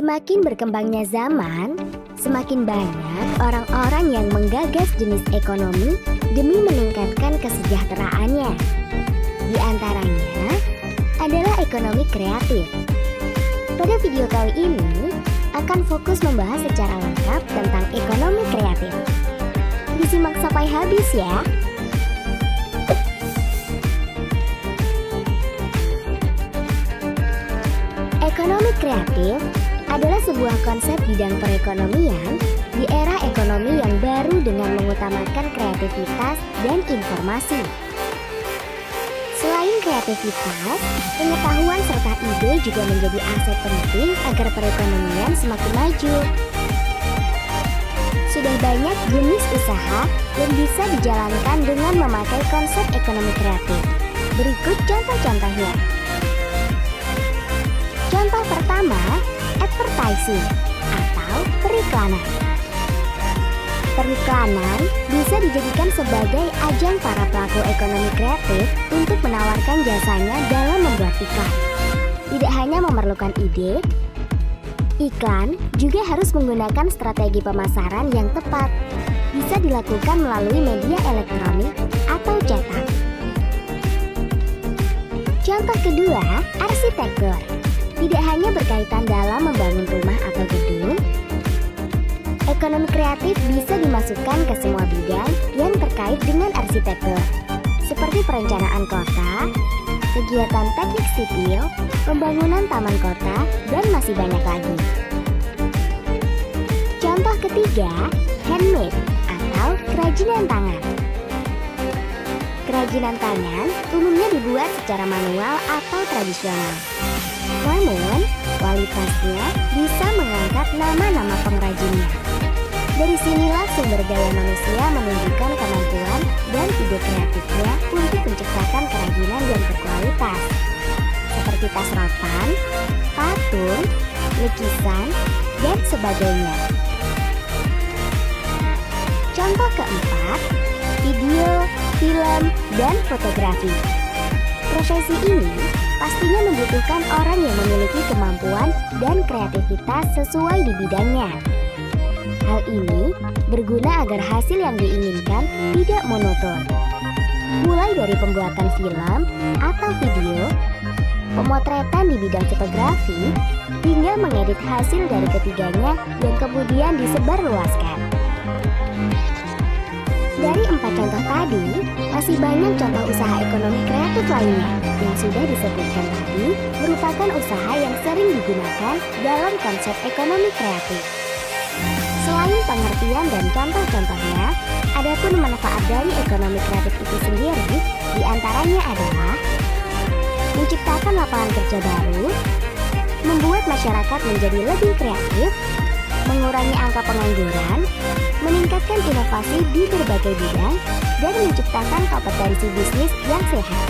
Semakin berkembangnya zaman, semakin banyak orang-orang yang menggagas jenis ekonomi demi meningkatkan kesejahteraannya. Di antaranya adalah ekonomi kreatif. Pada video kali ini akan fokus membahas secara lengkap tentang ekonomi kreatif. Disimak sampai habis ya. Ekonomi kreatif adalah sebuah konsep bidang perekonomian di era ekonomi yang baru dengan mengutamakan kreativitas dan informasi. Selain kreativitas, pengetahuan serta ide juga menjadi aset penting agar perekonomian semakin maju. Sudah banyak jenis usaha yang bisa dijalankan dengan memakai konsep ekonomi kreatif. Berikut contoh-contohnya. Contoh pertama, advertising atau periklanan. Periklanan bisa dijadikan sebagai ajang para pelaku ekonomi kreatif untuk menawarkan jasanya dalam membuat iklan. Tidak hanya memerlukan ide, iklan juga harus menggunakan strategi pemasaran yang tepat. Bisa dilakukan melalui media elektronik atau cetak. Contoh kedua, arsitektur. Tidak hanya berkaitan dalam membangun rumah atau gedung, ekonomi kreatif bisa dimasukkan ke semua bidang yang terkait dengan arsitektur, seperti perencanaan kota, kegiatan teknik sipil, pembangunan taman kota, dan masih banyak lagi. Contoh ketiga, handmade atau kerajinan tangan. Kerajinan tangan umumnya dibuat secara manual atau tradisional. Namun, kualitasnya bisa mengangkat nama-nama pengrajinnya. Dari sinilah sumber daya manusia menunjukkan kemampuan dan ide kreatifnya untuk menciptakan kerajinan yang berkualitas, seperti tas rotan, patung, lukisan, dan sebagainya. Contoh keempat, video, film, dan fotografi. Profesi ini pastinya membutuhkan orang yang memiliki kemampuan dan kreativitas sesuai di bidangnya. Hal ini berguna agar hasil yang diinginkan tidak monoton. Mulai dari pembuatan film atau video, pemotretan di bidang fotografi, hingga mengedit hasil dari ketiganya yang kemudian disebarluaskan. Dari 4 contoh tadi, masih banyak contoh usaha ekonomi kreatif lainnya yang sudah disebutkan tadi merupakan usaha yang sering digunakan dalam konsep ekonomi kreatif. Selain pengertian dan contoh-contohnya, adapun manfaat dari ekonomi kreatif itu sendiri diantaranya adalah menciptakan lapangan kerja baru, membuat masyarakat menjadi lebih kreatif, mengurangi angka pengangguran, meningkatkan inovasi di berbagai bidang, dan menciptakan kompetensi bisnis yang sehat.